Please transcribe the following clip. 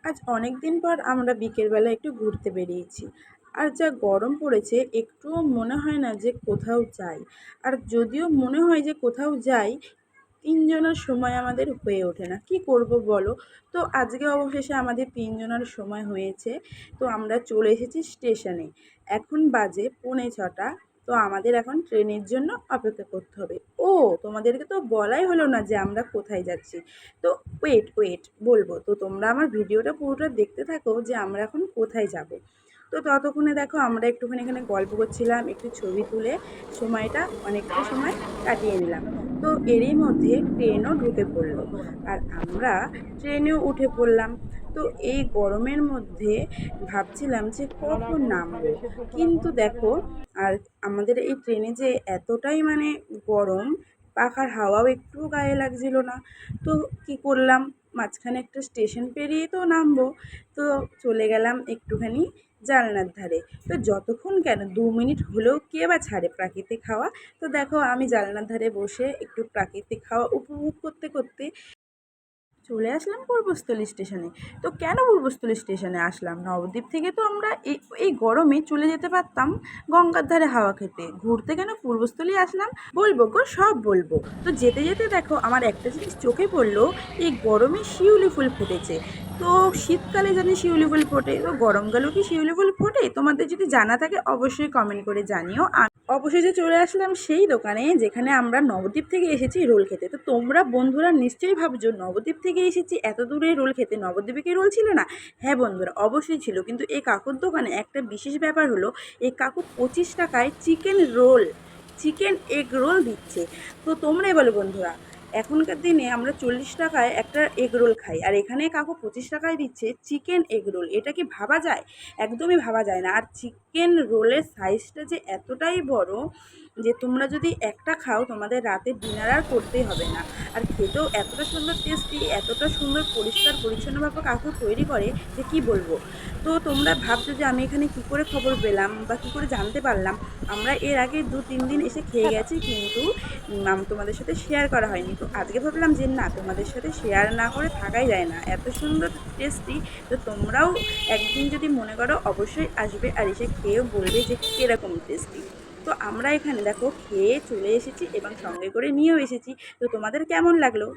আজ অনেক দিন পর আমরা বিকেলবেলা একটু ঘুরতে বেরিয়েছি। আর যা গরম পড়েছে, একটুও মনে হয় না যে কোথাও যাই। আর যদিও মনে হয় যে কোথাও যাই, তিনজনের সময় আমাদের হয়ে ওঠে না। কি করব বলো? তো আজকে অবশেষে আমাদের তিনজনের সময় হয়েছে। তো আমরা চলে এসেছি স্টেশনে। এখন বাজে 6:45। তো আমাদের এখন ট্রেনের জন্য অপেক্ষা করতে হবে। ও, তোমাদেরকে তো বলাই হলো না যে আমরা কোথায় যাচ্ছি। তো ওয়েট ওয়েট বলবো তো, তোমরা আমার ভিডিওটা পুরোটা দেখতে থাকো যে আমরা এখন কোথায় যাব। তো ততক্ষণে দেখো আমরা একটুখানি এখানে গল্প করছিলাম, একটু ছবি তুলে সময়টা অনেকটা সময় কাটিয়ে নিলাম। তো এরই মধ্যে ট্রেনও ঢুকে পড়লো, আর আমরা ট্রেনেও উঠে পড়লাম। তো এই গরমের মধ্যে ভাবছিলাম যে কখন নামবো, কিন্তু দেখো, আর আমাদের এই ট্রেনে যে এতটাই মানে গরম, পাখার হাওয়াও একটুও গায়ে লাগছিল না। তো কি করলাম, মাঝখানে একটা স্টেশন পেরিয়ে তো নামবো। তো চলে গেলাম একটুখানি জানলার ধারে। তো যতক্ষণ কেন, 2 মিনিট হলেও কে বা ছাড়ে প্রাকৃতিক হাওয়া। তো দেখো আমি জানলার ধারে বসে একটু প্রাকৃতিক হাওয়া উপভোগ করতে করতে চলে আসলাম পূর্বস্থলী স্টেশনে। তো কেন পূর্বস্থলী স্টেশনে আসলাম? নবদ্বীপ থেকে তো আমরা এই এই গরমে চলে যেতে পারতাম গঙ্গার ধারে হাওয়া খেতে। ঘুরতে কেন পূর্বস্থলী আসলাম? বলবো গো, সব বলবো। তো যেতে যেতে দেখো আমার একটা জিনিস চোখে পড়লো, এই গরমে শিউলি ফুল ফুটেছে। তো শীতকালে জানি শিউলি ফুল ফোটে, তো গরমকালেও কি শিউলি ফুল ফোটে? তোমাদের যদি জানা থাকে অবশ্যই কমেন্ট করে জানিও। অবশেষে চলে আসলাম সেই দোকানে যেখানে আমরা নবদ্বীপ থেকে এসেছি রোল খেতে। তো তোমরা বন্ধুরা নিশ্চয়ই ভাবছো নবদ্বীপ থেকে এসেছি এত দূরে রোল খেতে, নবদ্বীপে কি রোল ছিল না? হ্যাঁ বন্ধুরা, অবশ্যই ছিল। কিন্তু এই কাকুর দোকানে একটা বিশেষ ব্যাপার হলো, এই কাকু 25 টাকায় chicken roll, chicken egg roll দিচ্ছে। তো তোমরাই বলো বন্ধুরা, এখনকার দিনে আমরা 40 টাকায় একটা এগ রোল খাই, আর এখানে কাকু 25 টাকায় দিচ্ছে চিকেন এগ রোল। এটা কি ভাবা যায়? একদমই ভাবা যায় না। আর চিকেন রোলের সাইজটা যে এতটাই বড় যে তোমরা যদি একটা খাও তোমাদের রাতে ডিনার আর করতেই হবে না। আর খেতেও এতটা সুন্দর টেস্টি, এতটা সুন্দর পরিষ্কার পরিচ্ছন্নভাবে কাকু তৈরি করে যে কি বলবো। তো তোমরা ভাবছো যে আমি এখানে কি করে খবর পেলাম বা কি করে জানতে পারলাম। আমরা এর আগে 2-3 দিন এসে খেয়ে গেছি, কিন্তু তোমাদের সাথে শেয়ার করা হয়নি। তো আজকে ভাবলাম যে না, তোমাদের সাথে শেয়ার না করে থাকাই যায় না, এত সুন্দর টেস্টি। তো তোমরাও একদিন যদি মনে করো অবশ্যই আসবে, আর এসে খেয়েও বলবে যে কীরকম টেস্টি। তো আমরা এখানে দেখো খেয়ে চলে এসেছি এবং সঙ্গে করে নিয়েও এসেছি। তো তোমাদের কেমন লাগলো?